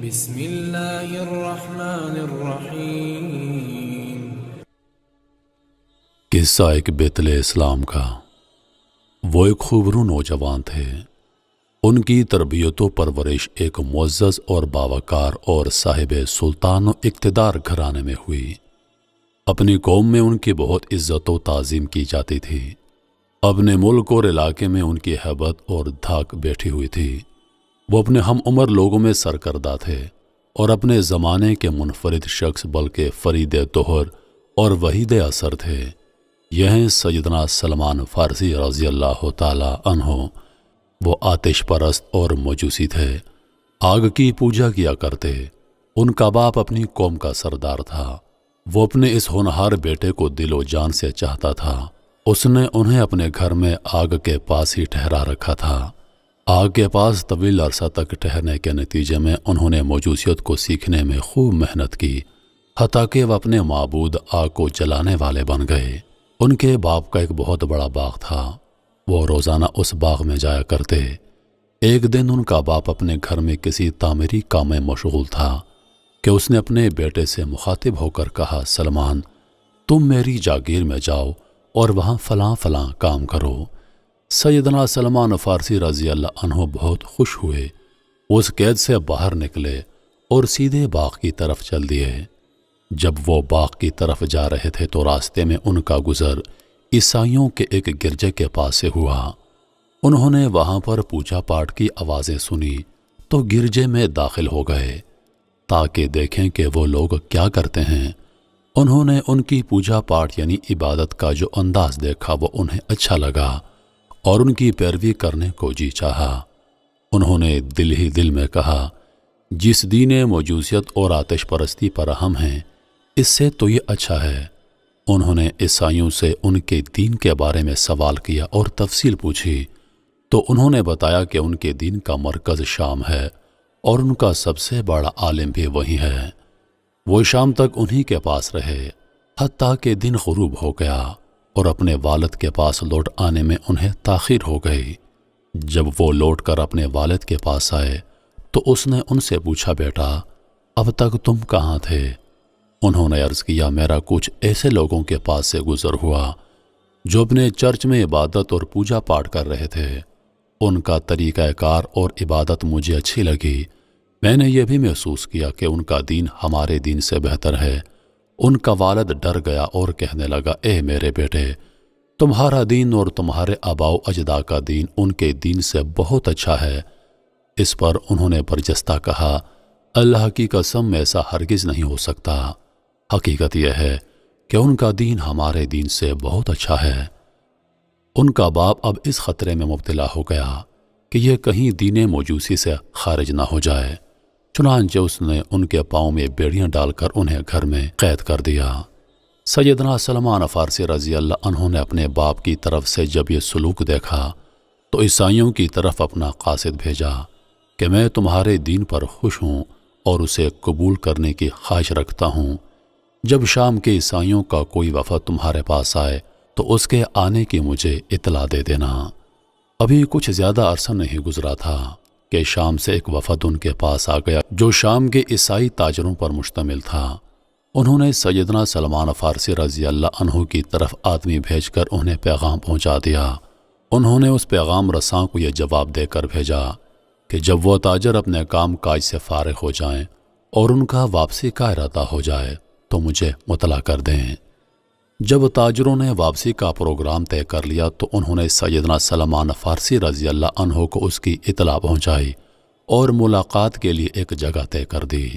بسم اللہ الرحمن الرحیم۔ قصہ ایک بیتل اسلام کا۔ وہ ایک خوبرو نوجوان تھے۔ ان کی تربیت و پرورش ایک معزز اور باوقار اور صاحب سلطان و اقتدار گھرانے میں ہوئی۔ اپنی قوم میں ان کی بہت عزت و تعظیم کی جاتی تھی۔ اپنے ملک اور علاقے میں ان کی ہیبت اور دھاک بیٹھی ہوئی تھی۔ وہ اپنے ہم عمر لوگوں میں سرکردہ تھے اور اپنے زمانے کے منفرد شخص بلکہ فرید طہر اور وحید اثر تھے۔ یہ ہیں سیدنا سلمان فارسی رضی اللہ تعالی عنہ۔ وہ آتش پرست اور مجوسی تھے، آگ کی پوجا کیا کرتے۔ ان کا باپ اپنی قوم کا سردار تھا۔ وہ اپنے اس ہونہار بیٹے کو دل و جان سے چاہتا تھا۔ اس نے انہیں اپنے گھر میں آگ کے پاس ہی ٹھہرا رکھا تھا۔ آگ کے پاس طویل عرصہ تک ٹھہرنے کے نتیجے میں انہوں نے موجوسیت کو سیکھنے میں خوب محنت کی، حتیٰ کہ وہ اپنے معبود آگ کو جلانے والے بن گئے۔ ان کے باپ کا ایک بہت بڑا باغ تھا۔ وہ روزانہ اس باغ میں جایا کرتے۔ ایک دن ان کا باپ اپنے گھر میں کسی تعمیری کام میں مشغول تھا کہ اس نے اپنے بیٹے سے مخاطب ہو کر کہا، سلمان، تم میری جاگیر میں جاؤ اور وہاں فلاں فلاں کام کرو۔ سیدنا سلمان فارسی رضی اللہ عنہ بہت خوش ہوئے۔ اس قید سے باہر نکلے اور سیدھے باغ کی طرف چل دیے۔ جب وہ باغ کی طرف جا رہے تھے تو راستے میں ان کا گزر عیسائیوں کے ایک گرجے کے پاس سے ہوا۔ انہوں نے وہاں پر پوجا پاٹ کی آوازیں سنی تو گرجے میں داخل ہو گئے تاکہ دیکھیں کہ وہ لوگ کیا کرتے ہیں۔ انہوں نے ان کی پوجا پاٹ یعنی عبادت کا جو انداز دیکھا وہ انہیں اچھا لگا اور ان کی پیروی کرنے کو جی چاہا۔ انہوں نے دل ہی دل میں کہا، جس دین موجوسیت اور آتش پرستی پر ہم ہیں، اس سے تو یہ اچھا ہے۔ انہوں نے عیسائیوں سے ان کے دین کے بارے میں سوال کیا اور تفصیل پوچھی تو انہوں نے بتایا کہ ان کے دین کا مرکز شام ہے اور ان کا سب سے بڑا عالم بھی وہی ہے۔ وہ شام تک انہی کے پاس رہے حتیٰ کہ دن غروب ہو گیا اور اپنے والد کے پاس لوٹ آنے میں انہیں تاخیر ہو گئی۔ جب وہ لوٹ کر اپنے والد کے پاس آئے تو اس نے ان سے پوچھا، بیٹا، اب تک تم کہاں تھے؟ انہوں نے عرض کیا، میرا کچھ ایسے لوگوں کے پاس سے گزر ہوا جو اپنے چرچ میں عبادت اور پوجا پاٹ کر رہے تھے۔ ان کا طریقہ کار اور عبادت مجھے اچھی لگی۔ میں نے یہ بھی محسوس کیا کہ ان کا دین ہمارے دین سے بہتر ہے۔ ان کا والد ڈر گیا اور کہنے لگا، اے میرے بیٹے، تمہارا دین اور تمہارے آباء و اجداد کا دین ان کے دین سے بہت اچھا ہے۔ اس پر انہوں نے برجستہ کہا، اللہ کی قسم ایسا ہرگز نہیں ہو سکتا۔ حقیقت یہ ہے کہ ان کا دین ہمارے دین سے بہت اچھا ہے۔ ان کا باپ اب اس خطرے میں مبتلا ہو گیا کہ یہ کہیں دین موجوسی سے خارج نہ ہو جائے، چنانچہ اس نے ان کے پاؤں میں بیڑیاں ڈال کر انہیں گھر میں قید کر دیا۔ سیدنا سلمان فارسی رضی اللہ عنہ نے اپنے باپ کی طرف سے جب یہ سلوک دیکھا تو عیسائیوں کی طرف اپنا قاصد بھیجا کہ میں تمہارے دین پر خوش ہوں اور اسے قبول کرنے کی خواہش رکھتا ہوں۔ جب شام کے عیسائیوں کا کوئی وفد تمہارے پاس آئے تو اس کے آنے کی مجھے اطلاع دے دینا۔ ابھی کچھ زیادہ عرصہ نہیں گزرا تھا کہ شام سے ایک وفد ان کے پاس آ گیا جو شام کے عیسائی تاجروں پر مشتمل تھا۔ انہوں نے سیدنا سلمان فارسی رضی اللہ عنہ کی طرف آدمی بھیج کر انہیں پیغام پہنچا دیا۔ انہوں نے اس پیغام رساں کو یہ جواب دے کر بھیجا کہ جب وہ تاجر اپنے کام کاج سے فارغ ہو جائیں اور ان کا واپسی کا ارادہ ہو جائے تو مجھے مطلع کر دیں۔ جب تاجروں نے واپسی کا پروگرام طے کر لیا تو انہوں نے سیدنا سلمان فارسی رضی اللہ عنہ کو اس کی اطلاع پہنچائی اور ملاقات کے لیے ایک جگہ طے کر دی۔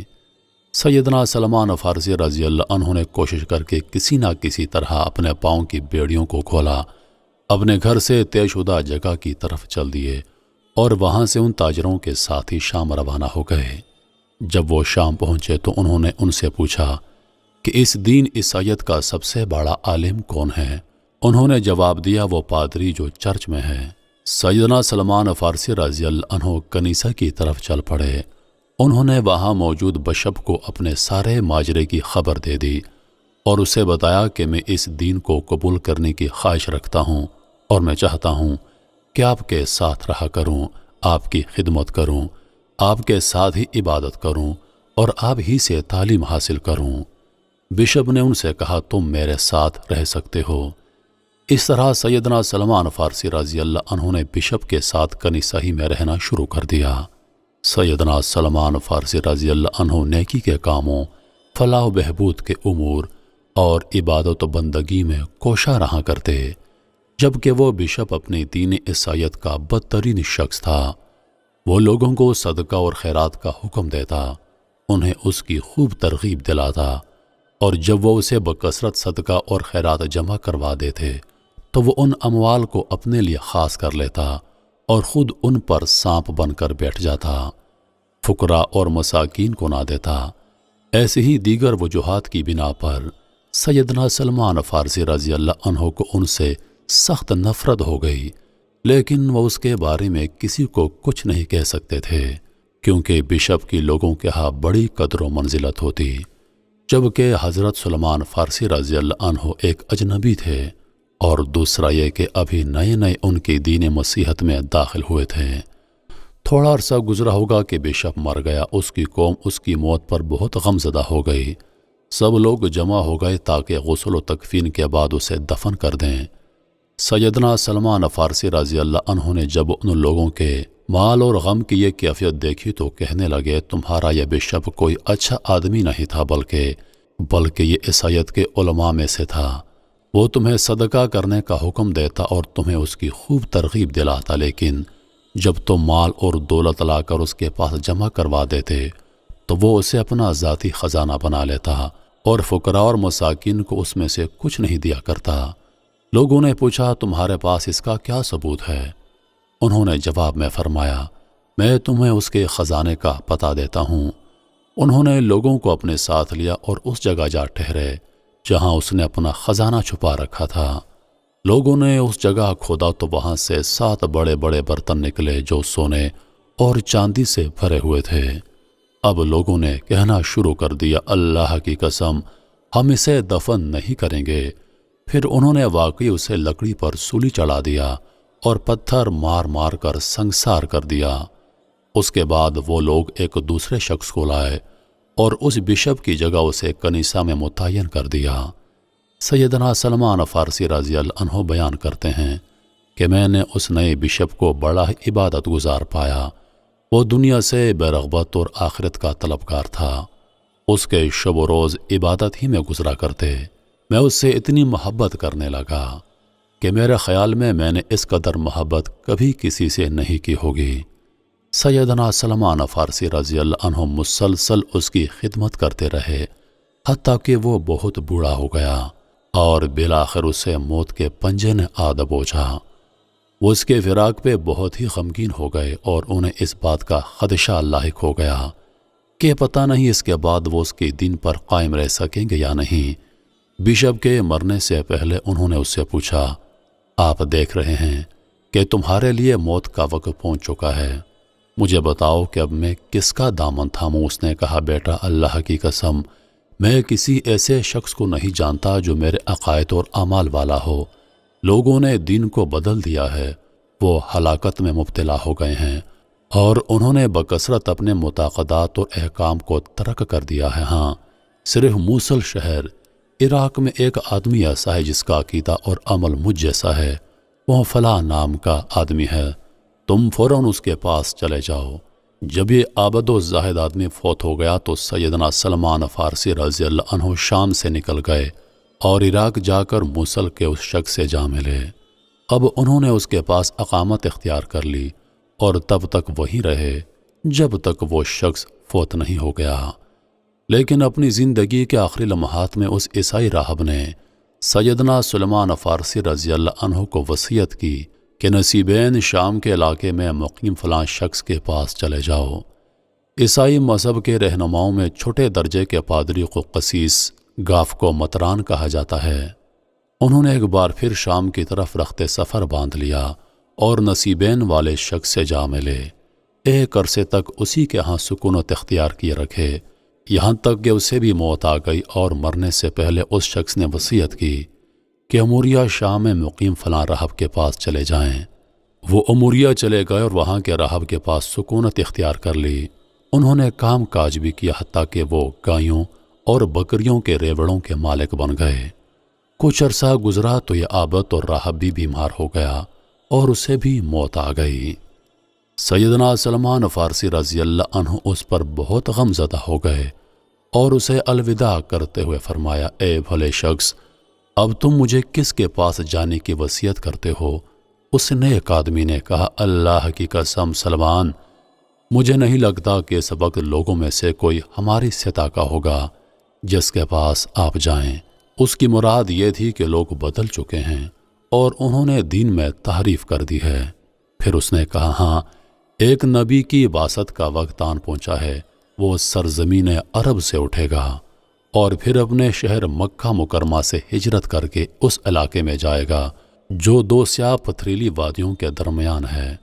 سیدنا سلمان فارسی رضی اللہ عنہ نے کوشش کر کے کسی نہ کسی طرح اپنے پاؤں کی بیڑیوں کو کھولا، اپنے گھر سے طے شدہ جگہ کی طرف چل دیے اور وہاں سے ان تاجروں کے ساتھ ہی شام روانہ ہو گئے۔ جب وہ شام پہنچے تو انہوں نے ان سے پوچھا کہ اس دین عیسائیت کا سب سے بڑا عالم کون ہے؟ انہوں نے جواب دیا، وہ پادری جو چرچ میں ہے۔ سیدنا سلمان فارسی رضی اللہ عنہ کنیسہ کی طرف چل پڑے۔ انہوں نے وہاں موجود بشپ کو اپنے سارے ماجرے کی خبر دے دی اور اسے بتایا کہ میں اس دین کو قبول کرنے کی خواہش رکھتا ہوں اور میں چاہتا ہوں کہ آپ کے ساتھ رہا کروں، آپ کی خدمت کروں، آپ کے ساتھ ہی عبادت کروں اور آپ ہی سے تعلیم حاصل کروں۔ بشپ نے ان سے کہا تم میرے ساتھ رہ سکتے ہو۔ اس طرح سیدنا سلمان فارسی رضی اللہ عنہ نے بشپ کے ساتھ کنیسہ میں رہنا شروع کر دیا۔ سیدنا سلمان فارسی رضی اللہ عنہ نیکی کے کاموں، فلاح و بہبود کے امور اور عبادت و بندگی میں کوشاں رہا کرتے، جبکہ وہ بشپ اپنی دین عیسائیت کا بدترین شخص تھا۔ وہ لوگوں کو صدقہ اور خیرات کا حکم دیتا، انہیں اس کی خوب ترغیب دلاتا، اور جب وہ اسے بکثرت صدقہ اور خیرات جمع کروا دیتے تو وہ ان اموال کو اپنے لیے خاص کر لیتا اور خود ان پر سانپ بن کر بیٹھ جاتا، فقراء اور مساکین کو نہ دیتا۔ ایسی ہی دیگر وجوہات کی بنا پر سیدنا سلمان فارسی رضی اللہ عنہ کو ان سے سخت نفرت ہو گئی، لیکن وہ اس کے بارے میں کسی کو کچھ نہیں کہہ سکتے تھے، کیونکہ بشپ کی لوگوں کے ہاں بڑی قدر و منزلت ہوتی، جبکہ حضرت سلمان فارسی رضی اللہ عنہ ایک اجنبی تھے، اور دوسرا یہ کہ ابھی نئے نئے ان کی دین مسیحت میں داخل ہوئے تھے۔ تھوڑا عرصہ گزرا ہوگا کہ بشپ مر گیا۔ اس کی قوم اس کی موت پر بہت غمزدہ ہو گئی۔ سب لوگ جمع ہو گئے تاکہ غسل و تکفین کے بعد اسے دفن کر دیں۔ سیدنا سلمان فارسی رضی اللہ عنہ نے جب ان لوگوں کے مال اور غم کی یہ کیفیت دیکھی تو کہنے لگے تمہارا یہ بشپ کوئی اچھا آدمی نہیں تھا، بلکہ یہ عیسائیت کے علماء میں سے تھا۔ وہ تمہیں صدقہ کرنے کا حکم دیتا اور تمہیں اس کی خوب ترغیب دلاتا، لیکن جب تم مال اور دولت لا کر اس کے پاس جمع کروا دیتے تو وہ اسے اپنا ذاتی خزانہ بنا لیتا اور فقراء اور مساکین کو اس میں سے کچھ نہیں دیا کرتا۔ لوگوں نے پوچھا تمہارے پاس اس کا کیا ثبوت ہے؟ انہوں نے جواب میں فرمایا میں تمہیں اس کے خزانے کا پتہ دیتا ہوں۔ انہوں نے لوگوں کو اپنے ساتھ لیا اور اس جگہ جا ٹھہرے جہاں اس نے اپنا خزانہ چھپا رکھا تھا۔ لوگوں نے اس جگہ کھودا تو وہاں سے 7 بڑے بڑے برتن نکلے جو سونے اور چاندی سے بھرے ہوئے تھے۔ اب لوگوں نے کہنا شروع کر دیا اللہ کی قسم ہم اسے دفن نہیں کریں گے۔ پھر انہوں نے واقعی اسے لکڑی پر سولی چڑھا دیا اور پتھر مار مار کر سنگسار کر دیا۔ اس کے بعد وہ لوگ ایک دوسرے شخص کو لائے اور اس بشپ کی جگہ اسے کنیسہ میں متعین کر دیا۔ سیدنا سلمان فارسی رضی اللہ عنہ بیان کرتے ہیں کہ میں نے اس نئے بشپ کو بڑا ہی عبادت گزار پایا۔ وہ دنیا سے بے رغبت اور آخرت کا طلبگار تھا۔ اس کے شب و روز عبادت ہی میں گزرا کرتے۔ میں اس سے اتنی محبت کرنے لگا کہ میرے خیال میں نے اس قدر محبت کبھی کسی سے نہیں کی ہوگی۔ سیدنا سلمان فارسی رضی اللہ عنہ مسلسل اس کی خدمت کرتے رہے حتیٰ کہ وہ بہت بوڑھا ہو گیا اور بالآخر اسے موت کے پنجے نے آ دبوچا۔ وہ اس کے فراق پہ بہت ہی غمگین ہو گئے اور انہیں اس بات کا خدشہ لاحق ہو گیا کہ پتہ نہیں اس کے بعد وہ اس کے دین پر قائم رہ سکیں گے یا نہیں۔ بشپ کے مرنے سے پہلے انہوں نے اس سے پوچھا آپ دیکھ رہے ہیں کہ تمہارے لیے موت کا وقت پہنچ چکا ہے، مجھے بتاؤ کہ اب میں کس کا دامن تھاموں؟ اس نے کہا بیٹا اللہ کی قسم میں کسی ایسے شخص کو نہیں جانتا جو میرے عقائد اور اعمال والا ہو۔ لوگوں نے دین کو بدل دیا ہے، وہ ہلاکت میں مبتلا ہو گئے ہیں اور انہوں نے بکثرت اپنے معتقدات اور احکام کو ترک کر دیا ہے۔ ہاں صرف موصل شہر عراق میں ایک آدمی ایسا ہے جس کا عقیدہ اور عمل مجھ جیسا ہے، وہ فلاں نام کا آدمی ہے، تم فوراً اس کے پاس چلے جاؤ۔ جب یہ عابد و زاہد آدمی فوت ہو گیا تو سیدنا سلمان فارسی رضی اللہ عنہ شام سے نکل گئے اور عراق جا کر موصل کے اس شخص سے جا ملے۔ اب انہوں نے اس کے پاس اقامت اختیار کر لی اور تب تک وہیں رہے جب تک وہ شخص فوت نہیں ہو گیا۔ لیکن اپنی زندگی کے آخری لمحات میں اس عیسائی راہب نے سیدنا سلمان فارسی رضی اللہ عنہ کو وصیت کی کہ نصیبین شام کے علاقے میں مقیم فلاں شخص کے پاس چلے جاؤ۔ عیسائی مذہب کے رہنماؤں میں چھوٹے درجے کے پادری کو قسیس، گاف کو متران کہا جاتا ہے۔ انہوں نے ایک بار پھر شام کی طرف رخت سفر باندھ لیا اور نصیبین والے شخص سے جا ملے۔ ایک عرصے تک اسی کے ہاں سکونت اختیار کیے رکھے، یہاں تک کہ اسے بھی موت آ گئی اور مرنے سے پہلے اس شخص نے وصیت کی کہ اموریہ شام میں مقیم فلاں راہب کے پاس چلے جائیں۔ وہ اموریہ چلے گئے اور وہاں کے راہب کے پاس سکونت اختیار کر لی۔ انہوں نے کام کاج بھی کیا، حتیٰ کہ وہ گایوں اور بکریوں کے ریوڑوں کے مالک بن گئے۔ کچھ عرصہ گزرا تو یہ عابد اور راہب بھی بیمار ہو گیا اور اسے بھی موت آ گئی۔ سیدنا سلمان فارسی رضی اللہ عنہ اس پر بہت غم زدہ ہو گئے اور اسے الوداع کرتے ہوئے فرمایا، اے بھلے شخص، اب تم مجھے کس کے پاس جانے کی وصیت کرتے ہو؟ اس نیک آدمی نے کہا، اللہ کی قسم سلمان، مجھے نہیں لگتا کہ اس وقت لوگوں میں سے کوئی ہماری سطح کا ہوگا جس کے پاس آپ جائیں۔ اس کی مراد یہ تھی کہ لوگ بدل چکے ہیں اور انہوں نے دین میں تحریف کر دی ہے۔ پھر اس نے کہا، ہاں، ایک نبی کی بعثت کا وقت آن پہنچا ہے، وہ سرزمین عرب سے اٹھے گا اور پھر اپنے شہر مکہ مکرمہ سے ہجرت کر کے اس علاقے میں جائے گا جو دو سیاہ پتھریلی وادیوں کے درمیان ہے۔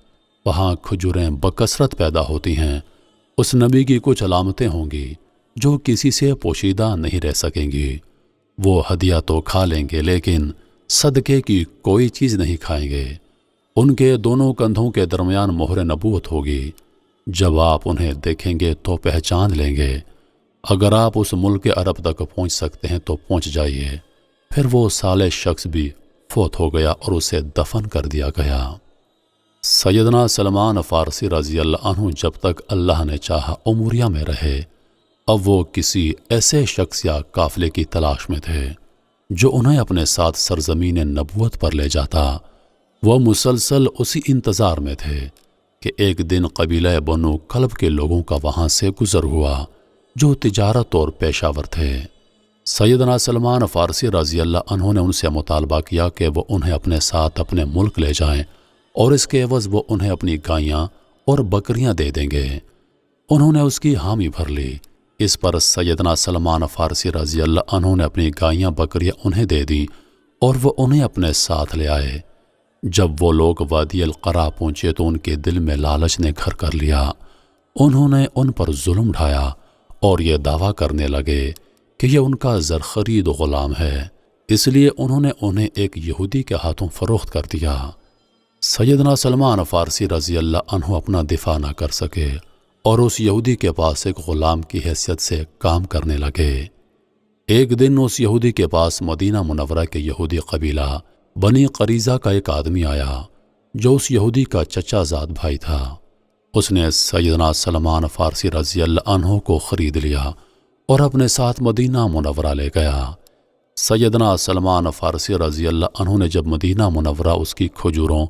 وہاں کھجوریں بکثرت پیدا ہوتی ہیں۔ اس نبی کی کچھ علامتیں ہوں گی جو کسی سے پوشیدہ نہیں رہ سکیں گی۔ وہ ہدیہ تو کھا لیں گے لیکن صدقے کی کوئی چیز نہیں کھائیں گے۔ ان کے دونوں کندھوں کے درمیان مہر نبوت ہوگی۔ جب آپ انہیں دیکھیں گے تو پہچان لیں گے۔ اگر آپ اس ملک عرب تک پہنچ سکتے ہیں تو پہنچ جائیے۔ پھر وہ صالح شخص بھی فوت ہو گیا اور اسے دفن کر دیا گیا۔ سیدنا سلمان فارسی رضی اللہ عنہ جب تک اللہ نے چاہا اموریہ میں رہے۔ اب وہ کسی ایسے شخص یا قافلے کی تلاش میں تھے جو انہیں اپنے ساتھ سرزمین نبوت پر لے جاتا۔ وہ مسلسل اسی انتظار میں تھے کہ ایک دن قبیلہ بنو کلب کے لوگوں کا وہاں سے گزر ہوا جو تجارت اور پیشہ ور تھے۔ سیدنا سلمان فارسی رضی اللہ عنہ نے ان سے مطالبہ کیا کہ وہ انہیں اپنے ساتھ اپنے ملک لے جائیں اور اس کے عوض وہ انہیں اپنی گائیاں اور بکریاں دے دیں گے۔ انہوں نے اس کی حامی بھر لی۔ اس پر سیدنا سلمان فارسی رضی اللہ عنہ نے اپنی گائیاں بکریاں انہیں دے دیں اور وہ انہیں اپنے ساتھ لے آئے۔ جب وہ لوگ وادی القرا پہنچے تو ان کے دل میں لالچ نے گھر کر لیا۔ انہوں نے ان پر ظلم ڈھایا اور یہ دعویٰ کرنے لگے کہ یہ ان کا زرخرید غلام ہے، اس لیے انہوں نے انہیں ایک یہودی کے ہاتھوں فروخت کر دیا۔ سیدنا سلمان فارسی رضی اللہ عنہ اپنا دفاع نہ کر سکے اور اس یہودی کے پاس ایک غلام کی حیثیت سے کام کرنے لگے۔ ایک دن اس یہودی کے پاس مدینہ منورہ کے یہودی قبیلہ بنی قریظہ کا ایک آدمی آیا جو اس یہودی کا چچا زاد بھائی تھا۔ اس نے سیدنا سلمان فارسی رضی اللہ عنہ کو خرید لیا اور اپنے ساتھ مدینہ منورہ لے گیا۔ سیدنا سلمان فارسی رضی اللہ عنہ نے جب مدینہ منورہ اس کی کھجوروں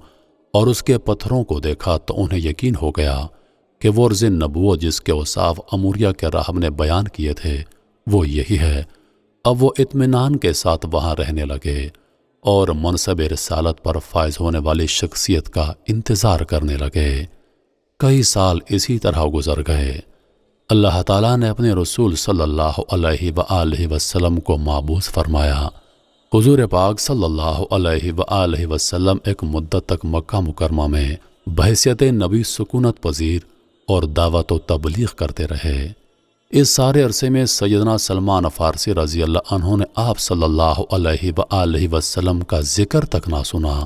اور اس کے پتھروں کو دیکھا تو انہیں یقین ہو گیا کہ وہ عرض نبوت جس کے اوصاف اموریہ کے راہب نے بیان کیے تھے وہ یہی ہے۔ اب وہ اطمینان کے ساتھ وہاں رہنے لگے اور منصب رسالت پر فائز ہونے والی شخصیت کا انتظار کرنے لگے۔ کئی سال اسی طرح گزر گئے۔ اللہ تعالیٰ نے اپنے رسول صلی اللہ علیہ وآلہ وسلم کو مابعوث فرمایا۔ حضور پاک صلی اللہ علیہ وآلہ وسلم ایک مدت تک مکہ مکرمہ میں بحیثیت نبی سکونت پذیر اور دعوت و تبلیغ کرتے رہے۔ اس سارے عرصے میں سیدنا سلمان فارسی رضی اللہ عنہ نے آپ صلی اللہ علیہ وآلہ وسلم کا ذکر تک نہ سنا۔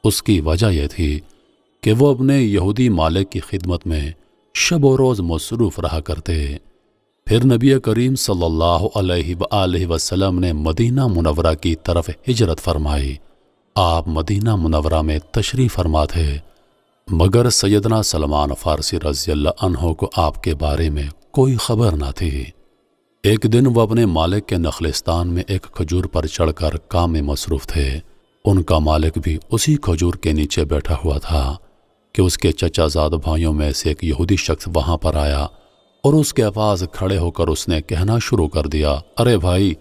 اس کی وجہ یہ تھی کہ وہ اپنے یہودی مالک کی خدمت میں شب و روز مصروف رہا کرتے۔ پھر نبی کریم صلی اللہ علیہ وآلہ وسلم نے مدینہ منورہ کی طرف ہجرت فرمائی۔ آپ مدینہ منورہ میں تشریف فرما تھے، مگر سیدنا سلمان فارسی رضی اللہ عنہ کو آپ کے بارے میں کوئی خبر نہ تھی۔ ایک دن وہ اپنے مالک کے نخلستان میں ایک کھجور پر چڑھ کر کام میں مصروف تھے۔ ان کا مالک بھی اسی کھجور کے نیچے بیٹھا ہوا تھا کہ اس کے چچا زاد بھائیوں میں سے ایک یہودی شخص وہاں پر آیا اور اس کے پاس کھڑے ہو کر اس نے کہنا شروع کر دیا، ارے بھائی،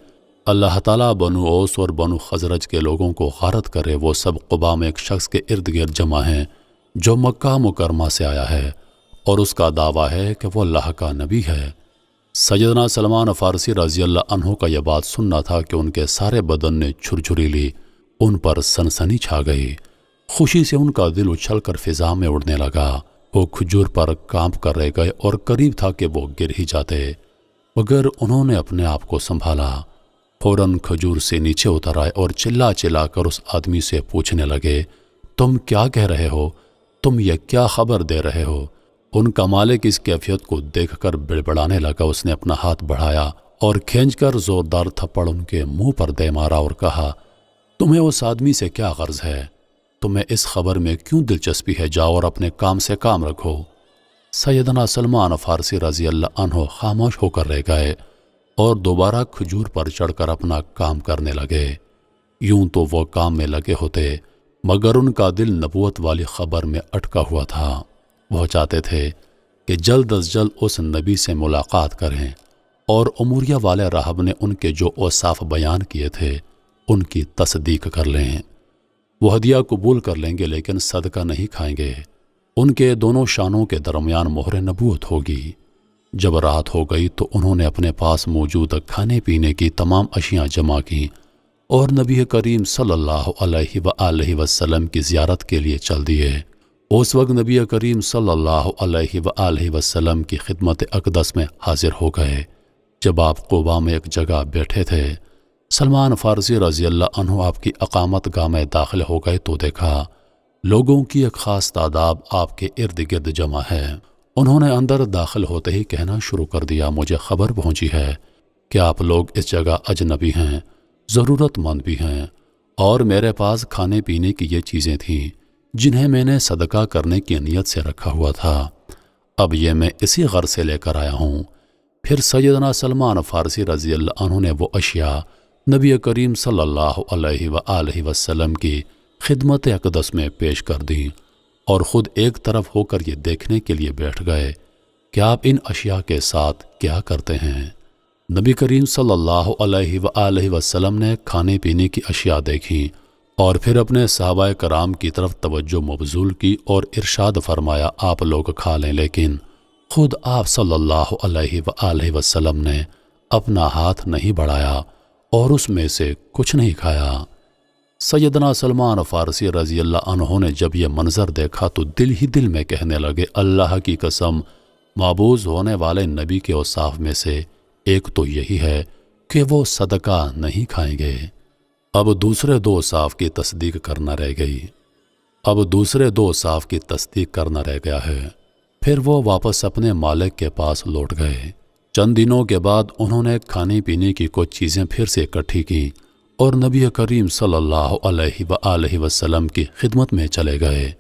اللہ تعالیٰ بنو اوس اور بنو خزرج کے لوگوں کو غارت کرے، وہ سب قباء میں ایک شخص کے ارد گرد جمع ہیں جو مکہ مکرمہ سے آیا ہے اور اس کا دعویٰ ہے کہ وہ اللہ کا نبی ہے۔ سیدنا سلمان فارسی رضی اللہ عنہ کا یہ بات سننا تھا کہ ان کے سارے بدن نے جھرجھری لی، ان پر سنسنی چھا گئی۔ خوشی سے ان کا دل اچھل کر فضا میں اڑنے لگا۔ وہ کھجور پر کانپ کر رہ گئے اور قریب تھا کہ وہ گر ہی جاتے، مگر انہوں نے اپنے آپ کو سنبھالا۔ فوراً کھجور سے نیچے اتر آئے اور چلا چلا کر اس آدمی سے پوچھنے لگے، تم کیا کہہ رہے ہو؟ تم یہ کیا خبر دے رہے ہو؟ ان کا مالک اس کیفیت کو دیکھ کر بڑبڑانے لگا۔ اس نے اپنا ہاتھ بڑھایا اور کھینچ کر زوردار تھپڑ ان کے منہ پر دے مارا اور کہا، تمہیں اس آدمی سے کیا غرض ہے؟ تمہیں اس خبر میں کیوں دلچسپی ہے؟ جاؤ اور اپنے کام سے کام رکھو۔ سیدنا سلمان فارسی رضی اللہ عنہ خاموش ہو کر رہ گئے اور دوبارہ کھجور پر چڑھ کر اپنا کام کرنے لگے۔ یوں تو وہ کام میں لگے ہوتے، مگر ان کا دل نبوت والی خبر میں اٹکا ہوا تھا۔ وہ چاہتے تھے کہ جلد از جلد اس نبی سے ملاقات کریں اور اموریہ والے راہب نے ان کے جو اوصاف بیان کیے تھے ان کی تصدیق کر لیں۔ وہ ہدیہ قبول کر لیں گے لیکن صدقہ نہیں کھائیں گے۔ ان کے دونوں شانوں کے درمیان مہر نبوت ہوگی۔ جب رات ہو گئی تو انہوں نے اپنے پاس موجود کھانے پینے کی تمام اشیاء جمع کیں اور نبی کریم صلی اللہ علیہ وآلہ وسلم کی زیارت کے لیے چل دیے۔ اس وقت نبی کریم صلی اللہ علیہ وآلہ وسلم کی خدمت اقدس میں حاضر ہو گئے۔ جب آپ قباء میں ایک جگہ بیٹھے تھے، سلمان فارسی رضی اللہ عنہ آپ کی اقامت گاہ میں داخل ہو گئے تو دیکھا لوگوں کی ایک خاص تعداد آپ کے ارد گرد جمع ہے۔ انہوں نے اندر داخل ہوتے ہی کہنا شروع کر دیا، مجھے خبر پہنچی ہے کہ آپ لوگ اس جگہ اجنبی ہیں، ضرورت مند بھی ہیں، اور میرے پاس کھانے پینے کی یہ چیزیں تھیں جنہیں میں نے صدقہ کرنے کی نیت سے رکھا ہوا تھا۔ اب یہ میں اسی غرض سے لے کر آیا ہوں۔ پھر سیدنا سلمان فارسی رضی اللہ عنہ نے وہ اشیاء نبی کریم صلی اللہ علیہ وآلہ وسلم کی خدمت اقدس میں پیش کر دیں اور خود ایک طرف ہو کر یہ دیکھنے کے لیے بیٹھ گئے کہ آپ ان اشیاء کے ساتھ کیا کرتے ہیں۔ نبی کریم صلی اللہ علیہ وآلہ وسلم نے کھانے پینے کی اشیاء دیکھیں اور پھر اپنے صحابہ کرام کی طرف توجہ مبذول کی اور ارشاد فرمایا، آپ لوگ کھا لیں، لیکن خود آپ صلی اللہ علیہ وآلہ وسلم نے اپنا ہاتھ نہیں بڑھایا اور اس میں سے کچھ نہیں کھایا۔ سیدنا سلمان فارسی رضی اللہ عنہ نے جب یہ منظر دیکھا تو دل ہی دل میں کہنے لگے، اللہ کی قسم، معبوز ہونے والے نبی کے اوصاف میں سے ایک تو یہی ہے کہ وہ صدقہ نہیں کھائیں گے۔ اب دوسرے دو اوصاف کی تصدیق کرنا رہ گیا ہے۔ پھر وہ واپس اپنے مالک کے پاس لوٹ گئے۔ چند دنوں کے بعد انہوں نے کھانے پینے کی کچھ چیزیں پھر سے اکٹھی کی اور نبی کریم صلی اللہ علیہ وآلہ وسلم کی خدمت میں چلے گئے۔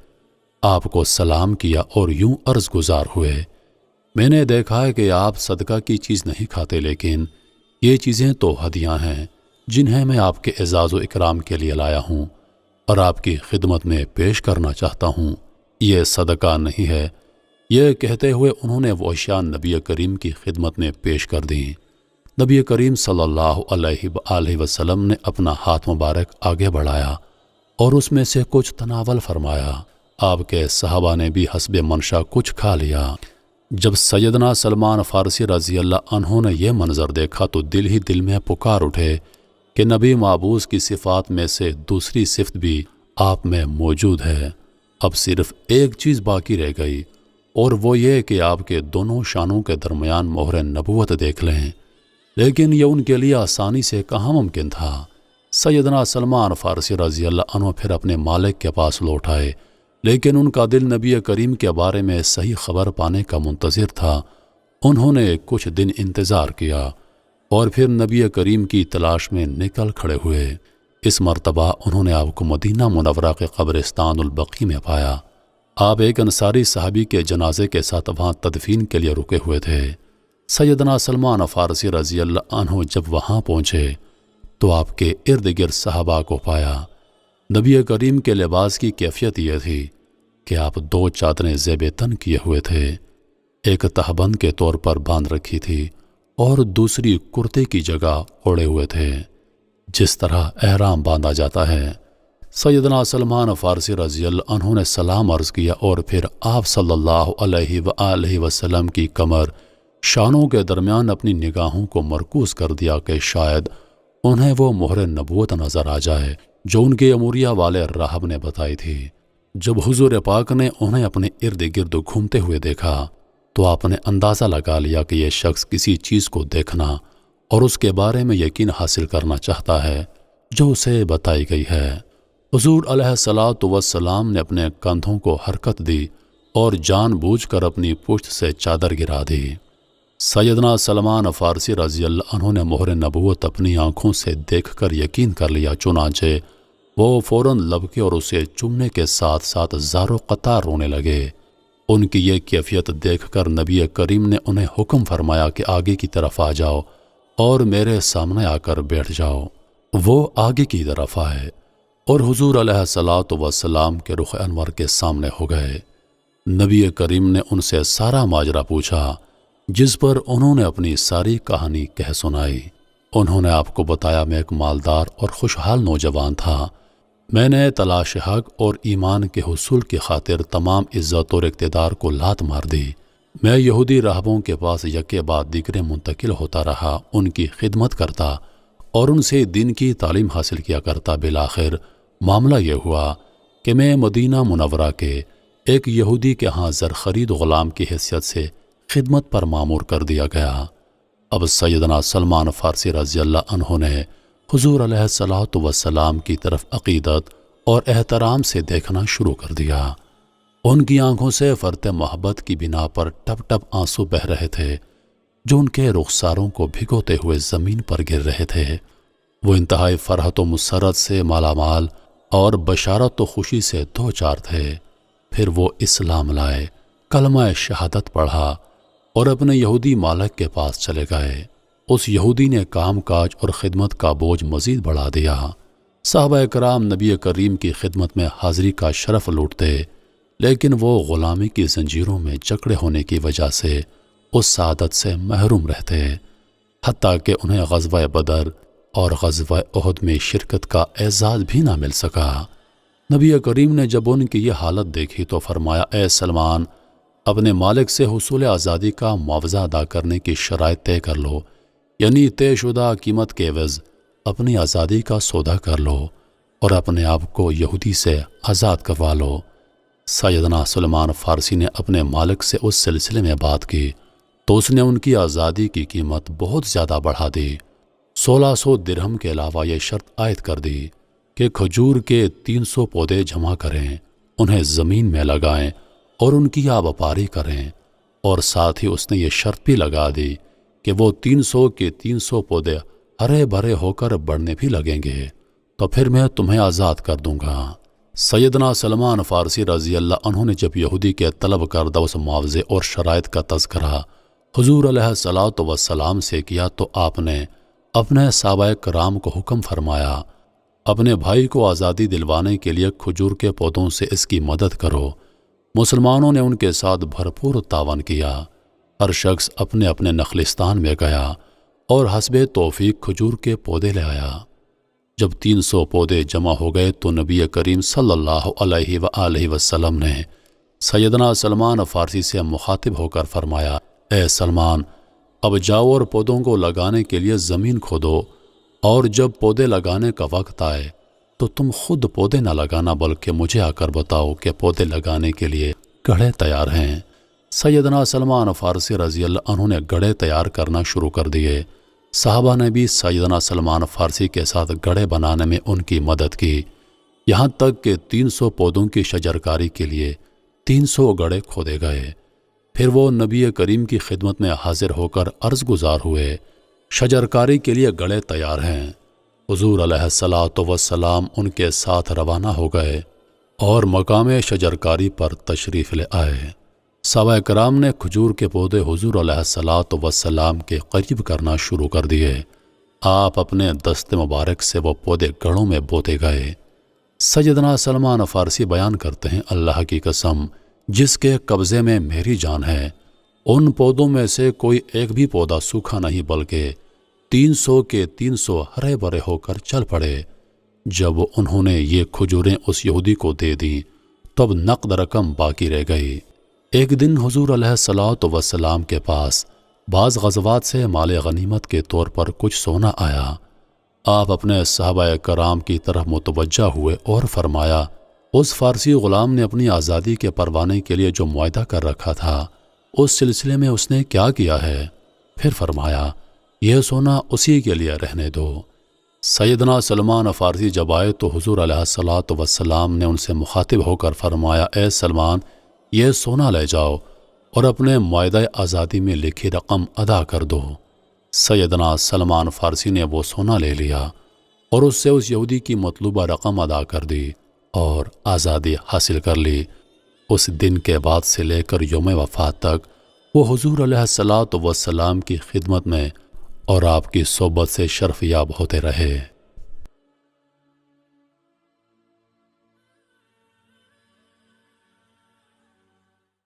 آپ کو سلام کیا اور یوں عرض گزار ہوئے، میں نے دیکھا ہے کہ آپ صدقہ کی چیز نہیں کھاتے، لیکن یہ چیزیں تو ہدیاں ہیں جنہیں میں آپ کے اعزاز و اکرام کے لیے لایا ہوں اور آپ کی خدمت میں پیش کرنا چاہتا ہوں، یہ صدقہ نہیں ہے۔ یہ کہتے ہوئے انہوں نے وہ اشیاء نبی کریم کی خدمت میں پیش کر دیں۔ نبی کریم صلی اللہ علیہ وآلہ وسلم نے اپنا ہاتھ مبارک آگے بڑھایا اور اس میں سے کچھ تناول فرمایا۔ آپ کے صحابہ نے بھی حسب منشا کچھ کھا لیا۔ جب سیدنا سلمان فارسی رضی اللہ عنہ نے یہ منظر دیکھا تو دل ہی دل میں پکار اٹھے کہ نبی معبوس کی صفات میں سے دوسری صفت بھی آپ میں موجود ہے۔ اب صرف ایک چیز باقی رہ گئی اور وہ یہ کہ آپ کے دونوں شانوں کے درمیان مہر نبوت دیکھ لیں، لیکن یہ ان کے لیے آسانی سے کہاں ممکن تھا۔ سیدنا سلمان فارسی رضی اللہ عنہ پھر اپنے مالک کے پاس لوٹ آئے، لیکن ان کا دل نبی کریم کے بارے میں صحیح خبر پانے کا منتظر تھا۔ انہوں نے کچھ دن انتظار کیا اور پھر نبی کریم کی تلاش میں نکل کھڑے ہوئے۔ اس مرتبہ انہوں نے آپ کو مدینہ منورہ کے قبرستان البقیع میں پایا۔ آپ ایک انصاری صحابی کے جنازے کے ساتھ وہاں تدفین کے لیے رکے ہوئے تھے۔ سیدنا سلمان فارسی رضی اللہ عنہ جب وہاں پہنچے تو آپ کے ارد گرد صحابہ کو پایا۔ نبی کریم کے لباس کی کیفیت یہ تھی کہ آپ دو چادریں زیب تن کیے ہوئے تھے، ایک تہبند کے طور پر باندھ رکھی تھی اور دوسری کرتے کی جگہ اوڑے ہوئے تھے، جس طرح احرام باندھا جاتا ہے۔ سیدنا سلمان فارسی رضی اللہ عنہ نے سلام عرض کیا اور پھر آپ صلی اللہ علیہ وآلہ وسلم کی کمر شانوں کے درمیان اپنی نگاہوں کو مرکوز کر دیا کہ شاید انہیں وہ مہر نبوت نظر آ جائے جو ان کے اموریہ والے راہب نے بتائی تھی۔ جب حضور پاک نے انہیں اپنے ارد گرد گھومتے ہوئے دیکھا تو آپ نے اندازہ لگا لیا کہ یہ شخص کسی چیز کو دیکھنا اور اس کے بارے میں یقین حاصل کرنا چاہتا ہے جو اسے بتائی گئی ہے۔ حضور علیہ الصلاۃ والسلام نے اپنے کندھوں کو حرکت دی اور جان بوجھ کر اپنی پشت سے چادر گرا دی۔ سیدنا سلمان فارسی رضی اللہ عنہ نے مہر نبوت اپنی آنکھوں سے دیکھ کر یقین کر لیا، چنانچہ وہ فوراً لبکے اور اسے چومنے کے ساتھ ساتھ زار و قطار رونے لگے۔ ان کی یہ کیفیت دیکھ کر نبی کریم نے انہیں حکم فرمایا کہ آگے کی طرف آ جاؤ اور میرے سامنے آ کر بیٹھ جاؤ۔ وہ آگے کی طرف آئے اور حضور علیہ الصلاۃ والسلام کے رخ انور کے سامنے ہو گئے۔ نبی کریم نے ان سے سارا ماجرا پوچھا، جس پر انہوں نے اپنی ساری کہانی کہہ سنائی۔ انہوں نے آپ کو بتایا، میں ایک مالدار اور خوشحال نوجوان تھا۔ میں نے تلاش حق اور ایمان کے حصول کی خاطر تمام عزت اور اقتدار کو لات مار دی۔ میں یہودی راہبوں کے پاس یکے بعد دیگرے منتقل ہوتا رہا، ان کی خدمت کرتا اور ان سے دین کی تعلیم حاصل کیا کرتا۔ بالآخر معاملہ یہ ہوا کہ میں مدینہ منورہ کے ایک یہودی کے ہاں زرخرید غلام کی حیثیت سے خدمت پر مامور کر دیا گیا۔ اب سیدنا سلمان فارسی رضی اللہ عنہ نے حضور علیہ الصلاۃ والسلام کی طرف عقیدت اور احترام سے دیکھنا شروع کر دیا۔ ان کی آنکھوں سے فرط محبت کی بنا پر ٹپ ٹپ آنسو بہہ رہے تھے، جو ان کے رخساروں کو بھگوتے ہوئے زمین پر گر رہے تھے۔ وہ انتہائی فرحت و مسرت سے مالا مال اور بشارت و خوشی سے دو چار تھے۔ پھر وہ اسلام لائے، کلمہ شہادت پڑھا اور اپنے یہودی مالک کے پاس چلے گئے۔ اس یہودی نے کام کاج اور خدمت کا بوجھ مزید بڑھا دیا۔ صحابہ کرام نبی کریم کی خدمت میں حاضری کا شرف لوٹتے، لیکن وہ غلامی کی زنجیروں میں جکڑے ہونے کی وجہ سے اس سعادت سے محروم رہتے، حتیٰ کہ انہیں غزوہ بدر اور غزوہ احد میں شرکت کا اعزاز بھی نہ مل سکا۔ نبی کریم نے جب ان کی یہ حالت دیکھی تو فرمایا، اے سلمان، اپنے مالک سے حصول آزادی کا معاوضہ ادا کرنے کی شرائط طے کر لو، یعنی طے شدہ قیمت کے عوض اپنی آزادی کا سودا کر لو اور اپنے آپ کو یہودی سے آزاد کروا لو۔ سیدنا سلمان فارسی نے اپنے مالک سے اس سلسلے میں بات کی تو اس نے ان کی آزادی کی قیمت بہت زیادہ بڑھا دی۔ 1600 درہم کے علاوہ یہ شرط عائد کر دی کہ کھجور کے 300 پودے جمع کریں، انہیں زمین میں لگائیں اور ان کی آبپاری کریں، اور ساتھ ہی اس نے یہ شرط بھی لگا دی کہ وہ 300 کے 300 پودے ہرے بھرے ہو کر بڑھنے بھی لگیں گے تو پھر میں تمہیں آزاد کر دوں گا۔ سیدنا سلمان فارسی رضی اللہ عنہ نے جب یہودی کے طلب کردہ اس معاوضے اور شرائط کا تذکرہ حضور علیہ الصلاۃ والسلام سے کیا تو آپ نے اپنے صحابہ کرام کو حکم فرمایا، اپنے بھائی کو آزادی دلوانے کے لیے کھجور کے پودوں سے اس کی مدد کرو۔ مسلمانوں نے ان کے ساتھ بھرپور تعاون کیا۔ ہر شخص اپنے اپنے نخلستان میں گیا اور حسب توفیق کھجور کے پودے لے آیا۔ جب 300 پودے جمع ہو گئے تو نبی کریم صلی اللہ علیہ وآلہ وسلم نے سیدنا سلمان فارسی سے مخاطب ہو کر فرمایا، اے سلمان، اب جاؤ اور پودوں کو لگانے کے لیے زمین کھودو، اور جب پودے لگانے کا وقت آئے تو تم خود پودے نہ لگانا بلکہ مجھے آ کر بتاؤ کہ پودے لگانے کے لیے گڑھے تیار ہیں۔ سیدنا سلمان فارسی رضی اللہ عنہ نے گڑھے تیار کرنا شروع کر دیے۔ صحابہ نے بھی سیدنا سلمان فارسی کے ساتھ گڑھے بنانے میں ان کی مدد کی، یہاں تک کہ 300 پودوں کی شجرکاری کے لیے 300 گڑھے کھودے گئے۔ پھر وہ نبی کریم کی خدمت میں حاضر ہو کر عرض گزار ہوئے، شجرکاری کے لیے گڑھے تیار ہیں۔ حضور علیہ الصلاۃ والسلام ان کے ساتھ روانہ ہو گئے اور مقام شجرکاری پر تشریف لے آئے۔ صحابہ کرام نے کھجور کے پودے حضور علیہ الصلاۃ والسلام کے قریب کرنا شروع کر دیے۔ آپ اپنے دست مبارک سے وہ پودے گڑھوں میں بوتے گئے۔ سیدنا سلمان فارسی بیان کرتے ہیں، اللہ کی قسم جس کے قبضے میں میری جان ہے، ان پودوں میں سے کوئی ایک بھی پودا سوکھا نہیں بلکہ 300 کے 300 ہرے بھرے ہو کر چل پڑے۔ جب انہوں نے یہ کھجوریں اس یہودی کو دے دیں تب نقد رقم باقی رہ گئی۔ ایک دن حضور علیہ الصلاۃ والسلام کے پاس بعض غزوات سے مال غنیمت کے طور پر کچھ سونا آیا۔ آپ اپنے صحابہ کرام کی طرف متوجہ ہوئے اور فرمایا، اس فارسی غلام نے اپنی آزادی کے پروانے کے لیے جو معاہدہ کر رکھا تھا اس سلسلے میں اس نے کیا کیا ہے؟ پھر فرمایا، یہ سونا اسی کے لیے رہنے دو۔ سیدنا سلمان فارسی جب آئے تو حضور علیہ الصلاۃ والسلام نے ان سے مخاطب ہو کر فرمایا، اے سلمان، یہ سونا لے جاؤ اور اپنے معاہدہ آزادی میں لکھی رقم ادا کر دو۔ سیدنا سلمان فارسی نے وہ سونا لے لیا اور اس سے اس یہودی کی مطلوبہ رقم ادا کر دی اور آزادی حاصل کر لی۔ اس دن کے بعد سے لے کر یوم وفات تک وہ حضور علیہ الصلاۃ والسلام کی خدمت میں اور آپ کی صحبت سے شرف یاب ہوتے رہے۔